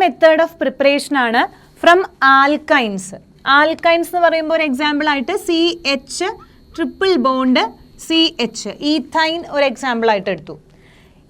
Method of preparation ആണ് from alkynes. Alkynes എന്ന് പറയുമ്പോൾ ഒരു എക്സാമ്പിൾ ആയിട്ട് CH triple bond CH, ethyne ഒരു എക്സാമ്പിൾ ആയിട്ട് എടുത്തു.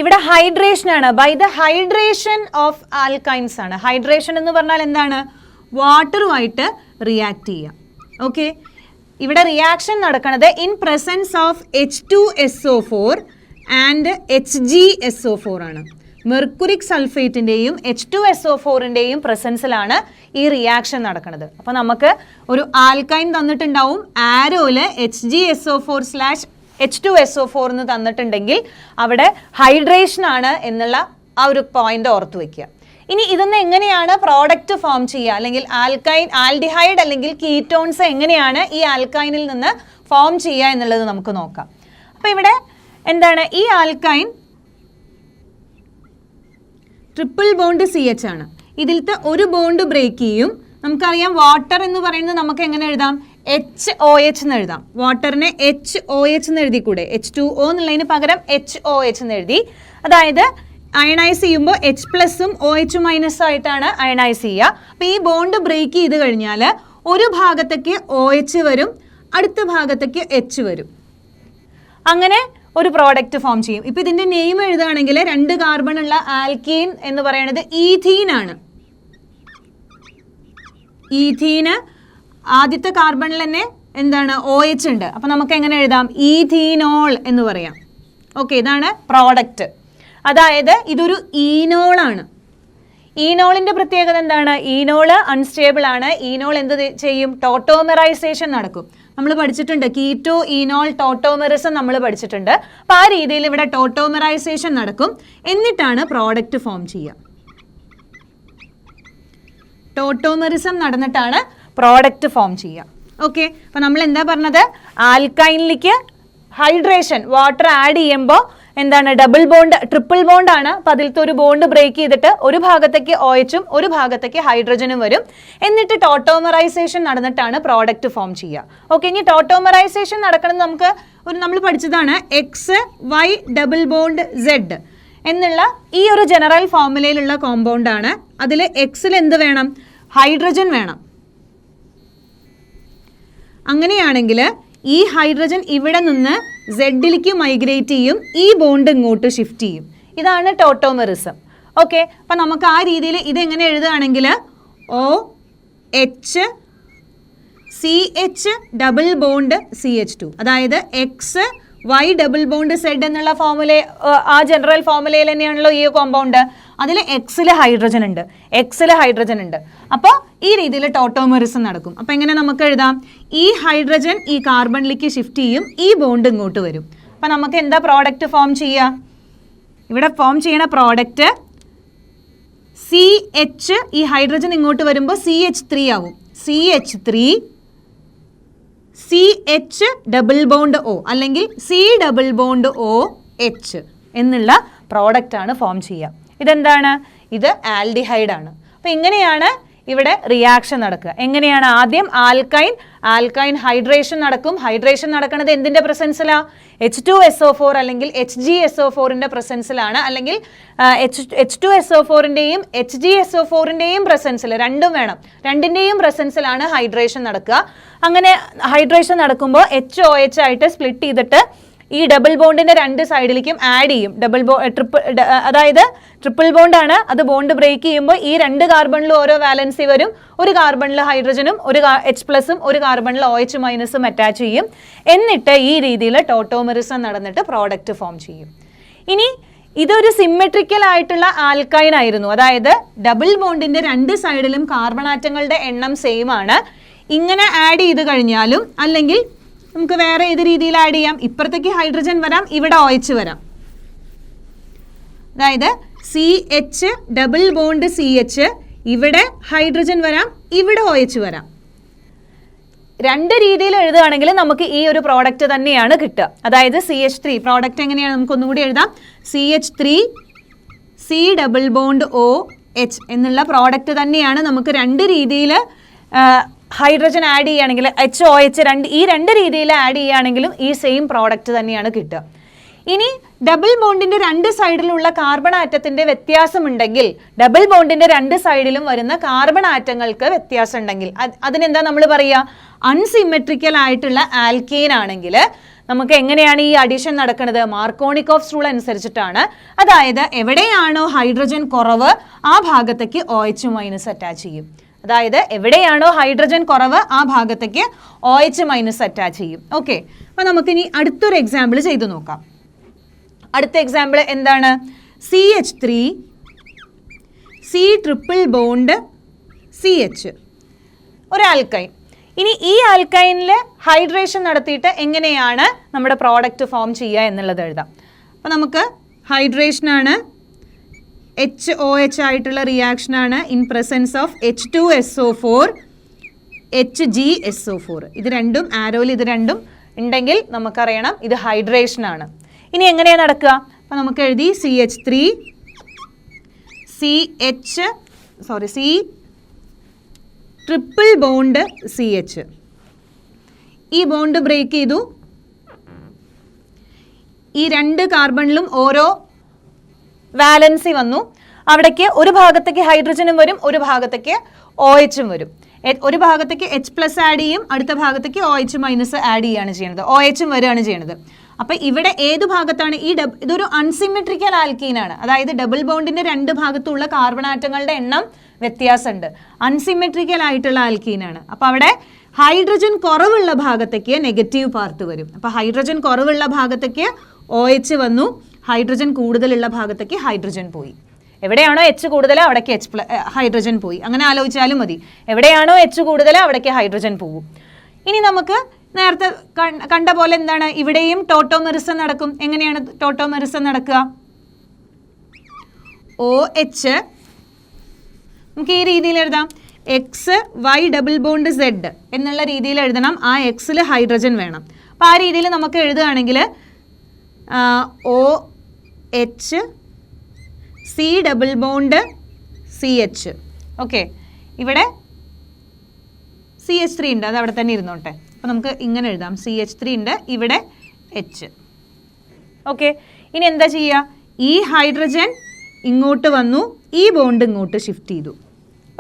ഇവിടെ ഹൈഡ്രേഷൻ ആണ്, by the hydration of alkynes ആണ്. ഹൈഡ്രേഷൻ എന്ന് പറഞ്ഞാൽ എന്താണ്? വാട്ടറുമായിട്ട് റിയാക്ട് ചെയ്യുക. ഓക്കെ, ഇവിടെ റിയാക്ഷൻ നടക്കുന്നത് in presence of H2SO4 and HgSO4 ആണ്. മെർക്കുറിക് സൾഫേറ്റിൻ്റെയും H2SO4ൻ്റെയും പ്രസൻസിലാണ് ഈ റിയാക്ഷൻ നടക്കുന്നത്. അപ്പോൾ നമുക്ക് ഒരു ആൽക്കൈൻ തന്നിട്ടുണ്ടാവും, ആരോയില് HgSO4/H2SO4 എന്ന് തന്നിട്ടുണ്ടെങ്കിൽ അവിടെ ഹൈഡ്രേഷൻ ആണ് എന്നുള്ള ആ ഒരു പോയിന്റ് ഓർത്ത് വയ്ക്കുക. ഇനി ഇതൊന്ന് എങ്ങനെയാണ് പ്രോഡക്റ്റ് ഫോം ചെയ്യുക, അല്ലെങ്കിൽ ആൽക്കൈൻ, ആൽഡിഹൈഡ് അല്ലെങ്കിൽ കീറ്റോൺസ് എങ്ങനെയാണ് ഈ ആൽക്കൈനിൽ നിന്ന് ഫോം ചെയ്യുക എന്നുള്ളത് നമുക്ക് നോക്കാം. അപ്പോൾ ഇവിടെ എന്താണ്, ഈ ആൽക്കൈൻ ട്രിപ്പിൾ ബോണ്ട് CH ആണ്. ഇതിലത്തെ ഒരു ബോണ്ട് ബ്രേക്ക് ചെയ്യും. നമുക്കറിയാം വാട്ടർ എന്ന് പറയുന്നത് നമുക്ക് എങ്ങനെ എഴുതാം? HOH എന്ന് എഴുതാം. വാട്ടറിനെ HOH എന്ന് എഴുതിക്കൂടെ? H2O എന്നുള്ളതിന് പകരം HOH എന്ന് എഴുതി. അതായത് അയണൈസ് ചെയ്യുമ്പോൾ H+ഉം OH- ആയിട്ടാണ് അയണൈസ് ചെയ്യുക. അപ്പോൾ ഈ ബോണ്ട് ബ്രേക്ക് ചെയ്ത് കഴിഞ്ഞാൽ ഒരു ഭാഗത്തേക്ക് OH വരും, അടുത്ത ഭാഗത്തേക്ക് H വരും. അങ്ങനെ ഒരു പ്രോഡക്റ്റ് ഫോം ചെയ്യും. ഇപ്പം ഇതിൻ്റെ നെയിം എഴുതുകയാണെങ്കിൽ 2 കാർബൺ ഉള്ള ആൽക്കീൻ എന്ന് പറയുന്നത് ഈഥീൻ ആണ്. ഈഥീന് ആദ്യത്തെ കാർബണിൽ തന്നെ എന്താണ്? OH ഉണ്ട്. അപ്പം നമുക്ക് എങ്ങനെ എഴുതാം? ഈഥീനോൾ എന്ന് പറയാം. ഓക്കെ, ഇതാണ് പ്രോഡക്റ്റ്. അതായത് ഇതൊരു ഈനോളാണ്. ഈനോളിൻ്റെ പ്രത്യേകത എന്താണ്? ഈനോള് അൺസ്റ്റേബിൾ ആണ്. ഈനോൾ എന്ത് ചെയ്യും? ടോട്ടോമെറൈസേഷൻ നടക്കും. നമ്മൾ പഠിച്ചിട്ടുണ്ട്, കീറ്റോ ഈനോൾ ടോട്ടോമെറിസം നമ്മൾ പഠിച്ചിട്ടുണ്ട്. അപ്പോൾ ആ രീതിയിൽ ഇവിടെ ടോട്ടോമെറൈസേഷൻ നടക്കും, എന്നിട്ടാണ് പ്രോഡക്റ്റ് ഫോം ചെയ്യുക. ടോട്ടോമെറിസം നടന്നിട്ടാണ് പ്രോഡക്റ്റ് ഫോം ചെയ്യുക. ഓക്കെ, അപ്പോൾ നമ്മൾ എന്താ പറഞ്ഞത്? ആൽക്കൈനിലേക്ക് ഹൈഡ്രേഷൻ, വാട്ടർ ആഡ് ചെയ്യുമ്പോൾ എന്താണ്? ഡബിൾ ബോണ്ട്, ട്രിപ്പിൾ ബോണ്ട് ആണ്. അപ്പോൾ അതിലത്തെ ഒരു ബോണ്ട് ബ്രേക്ക് ചെയ്തിട്ട് ഒരു ഭാഗത്തേക്ക് OHഉം ഒരു ഭാഗത്തേക്ക് ഹൈഡ്രജനും വരും. എന്നിട്ട് ടോട്ടോമറൈസേഷൻ നടന്നിട്ടാണ് പ്രോഡക്റ്റ് ഫോം ചെയ്യുക. ഓക്കെ, ഇനി ടോട്ടോമറൈസേഷൻ നടക്കുന്നത് നമുക്ക് നമ്മൾ പഠിച്ചതാണ് XY ഡബിൾ ബോണ്ട് Z എന്നുള്ള ഈ ഒരു ജനറൽ ഫോർമുലയിലുള്ള കോമ്പൗണ്ട് ആണ്. അതിൽ Xൽ എന്ത് വേണം? ഹൈഡ്രജൻ വേണം. അങ്ങനെയാണെങ്കിൽ ഈ ഹൈഡ്രജൻ ഇവിടെ നിന്ന് സെഡിലേക്ക് മൈഗ്രേറ്റ് ചെയ്യും, ഈ ബോണ്ട് ഇങ്ങോട്ട് ഷിഫ്റ്റ് ചെയ്യും. ഇതാണ് ടോട്ടോമെറിസം. ഓക്കെ, അപ്പം നമുക്ക് ആ രീതിയിൽ ഇതെങ്ങനെ എഴുതുകയാണെങ്കിൽ OH-CH ഡബിൾ ബോണ്ട് CH2, അതായത് XY ഡബിൾ ബോണ്ട് Z എന്നുള്ള ഫോർമുല, ആ ജനറൽ ഫോർമുലയിൽ തന്നെയാണല്ലോ ഈ കോമ്പൗണ്ട്. അതിൽ Xൽ ഹൈഡ്രജൻ ഉണ്ട്, Xൽ ഹൈഡ്രജൻ ഉണ്ട്. അപ്പോൾ ഈ രീതിയിൽ ടോട്ടോമെറിസം നടക്കും. അപ്പോൾ എങ്ങനെ നമുക്ക് എഴുതാം? ഈ ഹൈഡ്രജൻ ഈ കാർബണിലേക്ക് ഷിഫ്റ്റ് ചെയ്യും, ഈ ബോണ്ട് ഇങ്ങോട്ട് വരും. അപ്പോൾ നമുക്ക് എന്താ പ്രോഡക്റ്റ് ഫോം ചെയ്യുക? ഇവിടെ ഫോം ചെയ്യണ പ്രോഡക്റ്റ് CH, ഈ ഹൈഡ്രജൻ ഇങ്ങോട്ട് വരുമ്പോൾ CH3 ആവും. CH3 CH double bond O അല്ലെങ്കിൽ C ഡബിൾ ബോണ്ട് OH എന്നുള്ള പ്രോഡക്റ്റാണ് ഫോം ചെയ്യുക. ഇതെന്താണ്? ഇത് ആൽഡിഹൈഡ് ആണ്. അപ്പോൾ ഇങ്ങനെയാണ് ഇവിടെ റിയാക്ഷൻ നടക്കുക. എങ്ങനെയാണ്? ആദ്യം ആൽക്കൈൻ ഹൈഡ്രേഷൻ നടക്കും. ഹൈഡ്രേഷൻ നടക്കുന്നത് എന്തിൻ്റെ പ്രസൻസിലാണ്? H2SO4 അല്ലെങ്കിൽ HgSO4ൻ്റെ പ്രസൻസിലാണ്, അല്ലെങ്കിൽ H2SO4ൻ്റെയും HgSO4ൻ്റെയും പ്രസൻസിൽ, രണ്ടും വേണം, രണ്ടിൻ്റെയും പ്രസൻസിലാണ് ഹൈഡ്രേഷൻ നടക്കുക. അങ്ങനെ ഹൈഡ്രേഷൻ നടക്കുമ്പോൾ HOH ആയിട്ട് സ്പ്ലിറ്റ് ചെയ്തിട്ട് ഈ ഡബിൾ ബോണ്ടിന്റെ രണ്ട് സൈഡിലേക്കും ആഡ് ചെയ്യും. അതായത് ട്രിപ്പിൾ ബോണ്ടാണ്, അത് ബോണ്ട് ബ്രേക്ക് ചെയ്യുമ്പോൾ ഈ രണ്ട് കാർബണിലും ഓരോ വാലൻസി വരും. ഒരു കാർബണിൽ ഹൈഡ്രജനും ഒരു H+ഉം ഒരു കാർബണിൽ OH- അറ്റാച്ച് ചെയ്യും. എന്നിട്ട് ഈ രീതിയിൽ ടോട്ടോമെറിസം നടന്നിട്ട് പ്രോഡക്റ്റ് ഫോം ചെയ്യും. ഇനി ഇതൊരു സിമെട്രിക്കൽ ആയിട്ടുള്ള ആൽക്കൈൻ ആയിരുന്നു, അതായത് ഡബിൾ ബോണ്ടിന്റെ രണ്ട് സൈഡിലും കാർബൺ ആറ്റങ്ങളുടെ എണ്ണം സെയിം ആണ്. ഇങ്ങനെ ആഡ് ചെയ്ത് കഴിഞ്ഞാലും, അല്ലെങ്കിൽ നമുക്ക് വേറെ ഏത് രീതിയിൽ ആഡ് ചെയ്യാം, ഇപ്പുറത്തേക്ക് ഹൈഡ്രജൻ വരാം, ഇവിടെ OH വരാം. അതായത് CH ഡബിൾ ബോണ്ട് CH, ഇവിടെ ഹൈഡ്രജൻ വരാം, ഇവിടെ OH വരാം. രണ്ട് രീതിയിൽ എഴുതുകയാണെങ്കിൽ നമുക്ക് ഈ ഒരു പ്രോഡക്റ്റ് തന്നെയാണ് കിട്ടുക. അതായത് CH3 പ്രോഡക്റ്റ് എങ്ങനെയാണ് നമുക്ക് ഒന്നുകൂടി എഴുതാം. CH3 C double bond OH എന്നുള്ള പ്രോഡക്റ്റ് തന്നെയാണ് നമുക്ക് രണ്ട് രീതിയിൽ ഹൈഡ്രജൻ ആഡ് ചെയ്യുകയാണെങ്കിൽ HOH ഈ രണ്ട് രീതിയിൽ ആഡ് ചെയ്യുകയാണെങ്കിലും ഈ സെയിം പ്രോഡക്റ്റ് തന്നെയാണ് കിട്ടുക. ഇനി ഡബിൾ ബോണ്ടിന്റെ രണ്ട് സൈഡിലുള്ള കാർബൺ ആറ്റത്തിന്റെ വ്യത്യാസമുണ്ടെങ്കിൽ, ഡബിൾ ബോണ്ടിന്റെ രണ്ട് സൈഡിലും വരുന്ന കാർബൺ ആറ്റങ്ങൾക്ക് വ്യത്യാസം ഉണ്ടെങ്കിൽ അതിനെന്താ നമ്മൾ പറയുക? അൺസിമെട്രിക്കൽ ആയിട്ടുള്ള ആൽക്കീൻ ആണെങ്കിൽ നമുക്ക് എങ്ങനെയാണ് ഈ അഡീഷൻ നടക്കുന്നത്? മാർക്കോണിക്കോഫ്സ് റൂൾ അനുസരിച്ചിട്ടാണ്. അതായത് എവിടെയാണോ ഹൈഡ്രജൻ കുറവ് ആ ഭാഗത്തേക്ക് OH മൈനസ് അറ്റാച്ച് ചെയ്യും. അതായത് എവിടെയാണോ ഹൈഡ്രജൻ കുറവ് ആ ഭാഗത്തേക്ക് OH മൈനസ് അറ്റാച്ച് ചെയ്യും. ഓക്കെ, അപ്പൊ നമുക്കിനി അടുത്തൊരു എക്സാമ്പിൾ ചെയ്തു നോക്കാം. അടുത്ത എക്സാമ്പിൾ എന്താണ്? CH3 C triple bond CH, ഒരു ആൽക്കൈൻ. ഇനി ഈ ആൽക്കൈനിൽ ഹൈഡ്രേഷൻ നടത്തിയിട്ട് എങ്ങനെയാണ് നമ്മുടെ പ്രോഡക്റ്റ് ഫോം ചെയ്യുക എന്നുള്ളത് എഴുതാം. അപ്പോൾ നമുക്ക് ഹൈഡ്രേഷനാണ്, HOH ആയിട്ടുള്ള റിയാക്ഷനാണ് in presence of H2SO4 HgSO4. ഇത് രണ്ടും ആരോയിൽ ഇത് രണ്ടും ഉണ്ടെങ്കിൽ നമുക്കറിയണം ഇത് ഹൈഡ്രേഷനാണ്. ഇനി എങ്ങനെയാണ് നടക്കുക? അപ്പോൾ നമുക്ക് എഴുതി CH3 C triple bond CH. ഈ ബോണ്ട് ബ്രേക്ക് ചെയ്തു. ഈ രണ്ട് കാർബണിലും ഓരോ വാലൻസി വന്നു. അവിടേക്ക് ഒരു ഭാഗത്തേക്ക് ഹൈഡ്രജനും വരും, ഒരു ഭാഗത്തേക്ക് OHും വരും. ഒരു ഭാഗത്തേക്ക് H+ ആഡ് ചെയ്യും, അടുത്ത ഭാഗത്തേക്ക് OH മൈനസ് ആഡ് ചെയ്യുകയാണ് ചെയ്യുന്നത്, OHും വരികയാണ് ചെയ്യുന്നത്. അപ്പം ഇവിടെ ഏത് ഭാഗത്താണ് ഇതൊരു അൺസിമെട്രിക്കൽ ആൽക്കീനാണ്. അതായത് ഡബിൾ ബോണ്ടിന്റെ രണ്ട് ഭാഗത്തുള്ള കാർബൺ ആറ്റങ്ങളുടെ എണ്ണം വ്യത്യാസമുണ്ട്, അൺസിമെട്രിക്കൽ ആയിട്ടുള്ള ആൽക്കീനാണ്. അപ്പം അവിടെ ഹൈഡ്രജൻ കുറവുള്ള ഭാഗത്തേക്ക് നെഗറ്റീവ് പാർട്ട് വരും. അപ്പം ഹൈഡ്രജൻ കുറവുള്ള ഭാഗത്തേക്ക് OH വന്നു, ഹൈഡ്രജൻ കൂടുതലുള്ള ഭാഗത്തേക്ക് ഹൈഡ്രജൻ പോയി. എവിടെയാണോ H കൂടുതൽ അവിടേക്ക് ഹൈഡ്രജൻ പോയി. അങ്ങനെ ആലോചിച്ചാലും മതി. എവിടെയാണോ H കൂടുതൽ അവിടേക്ക് ഹൈഡ്രജൻ പോകും. ഇനി നമുക്ക് നേരത്തെ കണ്ട പോലെ എന്താണ് ഇവിടെയും ടോട്ടോമെറിസം നടക്കും. എങ്ങനെയാണ് ടോട്ടോമെറിസം നടക്കുക? OH നമുക്ക് ഈ രീതിയിൽ എഴുതാം, XY ഡബിൾ ബോണ്ട് Z എന്നുള്ള രീതിയിൽ എഴുതണം. ആ എക്സിൽ ഹൈഡ്രജൻ വേണം. അപ്പം ആ രീതിയിൽ നമുക്ക് എഴുതുകയാണെങ്കിൽ OH C double bond CH. Okay, ഇവിടെ CH3 ഉണ്ട്, അത് അവിടെ തന്നെ ഇരുന്നോട്ടെ. അപ്പോൾ നമുക്ക് ഇങ്ങനെ എഴുതാം, CH3 ഉണ്ട്, ഇവിടെ H. ഓക്കെ, ഇനി എന്താ ചെയ്യുക? ഈ ഹൈഡ്രജൻ ഇങ്ങോട്ട് വന്നു, ഈ ബോണ്ട് ഇങ്ങോട്ട് ഷിഫ്റ്റ് ചെയ്തു.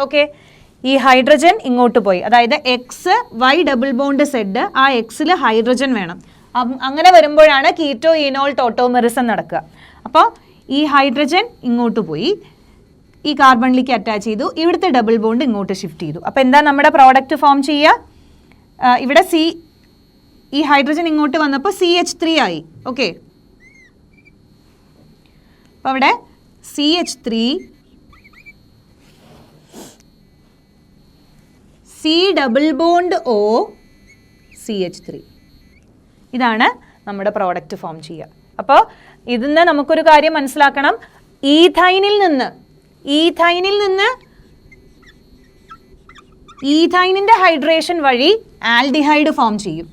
ഓക്കെ, ഈ ഹൈഡ്രജൻ ഇങ്ങോട്ട് പോയി. അതായത് XY ഡബിൾ ബോണ്ട് Z, ആ എക്സിൽ ഹൈഡ്രജൻ വേണം. അങ്ങനെ വരുമ്പോഴാണ് കീറ്റോ ഈനോൾ ടോട്ടോമെറിസം നടക്കുക. അപ്പോൾ ഈ ഹൈഡ്രജൻ ഇങ്ങോട്ട് പോയി, ഈ കാർബണിലേക്ക് അറ്റാച്ച് ചെയ്തു, ഇവിടുത്തെ ഡബിൾ ബോണ്ട് ഇങ്ങോട്ട് ഷിഫ്റ്റ് ചെയ്തു. അപ്പോൾ എന്താ നമ്മുടെ പ്രോഡക്റ്റ് ഫോം ചെയ്യുക? ഇവിടെ ഈ ഹൈഡ്രജൻ ഇങ്ങോട്ട് വന്നപ്പോൾ CH3 ആയി. ഓക്കെ, അപ്പോൾ അവിടെ CH3 C double bond O CH3. ഇതാണ് നമ്മുടെ പ്രോഡക്റ്റ് ഫോം ചെയ്യുക. അപ്പോൾ ഇതിന്ന് നമുക്കൊരു കാര്യം മനസ്സിലാക്കണം. ഈഥൈനിൽ നിന്ന് ഈഥൈനിൻ്റെ ഹൈഡ്രേഷൻ വഴി ആൽഡിഹൈഡ് ഫോം ചെയ്യും.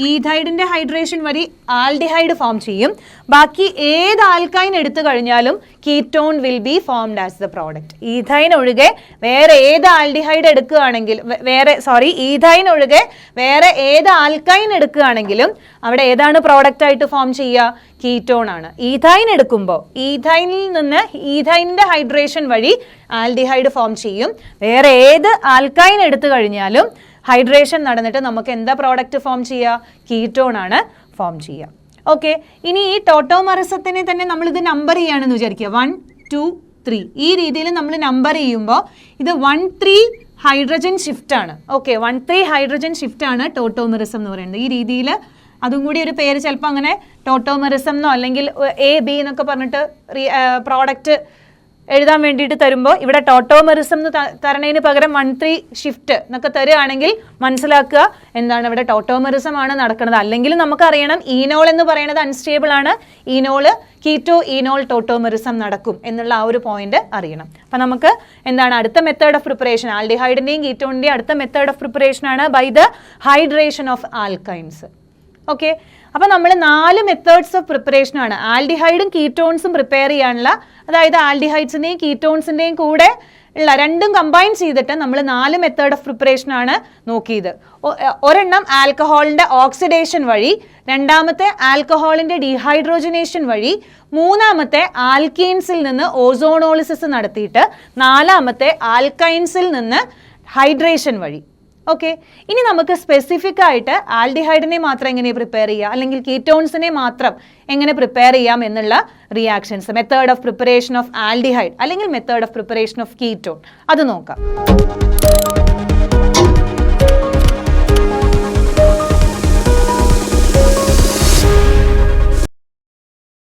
ഈഥൈഡിൻ്റെ ഹൈഡ്രേഷൻ വഴി ആൽഡിഹൈഡ് ഫോം ചെയ്യും. ബാക്കി ഏത് ആൽക്കൈൻ എടുത്തു കഴിഞ്ഞാലും ketone will be formed as the product. Ethyne ഒഴികെ വേറെ ഏത് ആൽഡിഹൈഡ് എടുക്കുകയാണെങ്കിൽ ഈഥൈൻ ഒഴികെ വേറെ ഏത് ആൽക്കൈൻ എടുക്കുകയാണെങ്കിലും അവിടെ ഏതാണ് പ്രോഡക്റ്റ് ആയിട്ട് ഫോം ചെയ്യുക? കീറ്റോൺ ആണ്. ഈഥൈൻ എടുക്കുമ്പോൾ ഈഥൈനിൻ്റെ ഹൈഡ്രേഷൻ വഴി ആൽഡിഹൈഡ് ഫോം ചെയ്യും. വേറെ ഏത് ആൽക്കൈൻ എടുത്തു കഴിഞ്ഞാലും ഹൈഡ്രേഷൻ നടന്നിട്ട് നമുക്ക് എന്താ പ്രോഡക്റ്റ് ഫോം ചെയ്യുക? കീറ്റോൺ ആണ് ഫോം ചെയ്യുക. ഓക്കെ, ഇനി ഈ ടോട്ടോമെറിസത്തിനെ തന്നെ നമ്മളിത് നമ്പർ ചെയ്യുകയാണെന്ന് വിചാരിക്കുക. 1, 2, 3 ഈ രീതിയിൽ നമ്മൾ നമ്പർ ചെയ്യുമ്പോൾ ഇത് 1,3 ഹൈഡ്രജൻ ഷിഫ്റ്റ് ആണ്. ഓക്കെ, 1,3 ഹൈഡ്രജൻ ഷിഫ്റ്റ് ആണ് ടോട്ടോമെറിസം എന്ന് പറയുന്നത്. ഈ രീതിയിൽ അതും കൂടി ഒരു പേര് ചിലപ്പോൾ അങ്ങനെ ടോട്ടോമെറിസം എന്നോ അല്ലെങ്കിൽ AB എന്നൊക്കെ പറഞ്ഞിട്ട് പ്രോഡക്റ്റ് എഴുതാൻ വേണ്ടിയിട്ട് തരുമ്പോൾ ഇവിടെ ടോട്ടോമെറിസം എന്ന് തരണതിന് പകരം 1,3 ഷിഫ്റ്റ് എന്നൊക്കെ തരുകയാണെങ്കിൽ മനസ്സിലാക്കുക എന്താണ് ഇവിടെ ടോട്ടോമെറിസം ആണ് നടക്കുന്നത്. അല്ലെങ്കിൽ നമുക്കറിയണം ഈനോൾ എന്ന് പറയുന്നത് അൺസ്റ്റേബിൾ ആണ്, കീറ്റോ ഈനോൾ ടോട്ടോമെറിസം നടക്കും എന്നുള്ള ആ ഒരു പോയിന്റ് അറിയണം. അപ്പം നമുക്ക് എന്താണ് അടുത്ത മെത്തേഡ് ഓഫ് പ്രിപ്പറേഷൻ? ആൽഡിഹൈഡിൻ്റെയും കീറ്റോണിൻ്റെയും അടുത്ത മെത്തേഡ് ഓഫ് പ്രിപ്പറേഷൻ ആണ് by the hydration of alkynes. Okay, അപ്പോൾ നമ്മൾ 4 മെത്തേഡ്സ് ഓഫ് പ്രിപ്പറേഷനാണ് ആൽഡിഹൈഡും കീറ്റോൺസും പ്രിപ്പയർ ചെയ്യാനുള്ള, അതായത് ആൽഡിഹൈഡ്സിൻ്റെയും കീറ്റോൺസിൻ്റെയും കൂടെ ഉള്ള രണ്ടും കമ്പൈൻ ചെയ്തിട്ട് നമ്മൾ 4 മെത്തേഡ് ഓഫ് പ്രിപ്പറേഷനാണ് നോക്കിയത്. ഒരെണ്ണം ആൽക്കഹോളിൻ്റെ ഓക്സിഡേഷൻ വഴി, രണ്ടാമത്തെ ആൽക്കഹോളിൻ്റെ ഡീഹൈഡ്രോജനേഷൻ വഴി, മൂന്നാമത്തെ ആൽക്കീൻസിൽ നിന്ന് ഓസോണോളിസിസ് നടത്തിയിട്ട്, നാലാമത്തെ ആൽക്കൈൻസിൽ നിന്ന് ഹൈഡ്രേഷൻ വഴി. ഓക്കെ, ഇനി നമുക്ക് സ്പെസിഫിക് ആയിട്ട് ആൽഡിഹൈഡിനെ മാത്രം എങ്ങനെ പ്രിപ്പയർ ചെയ്യാം, അല്ലെങ്കിൽ കീറ്റോൺസിനെ മാത്രം എങ്ങനെ പ്രിപ്പയർ ചെയ്യാം എന്നുള്ള reactions, method of preparation of aldehyde അല്ലെങ്കിൽ method of preparation of ketone, അത് നോക്കാം.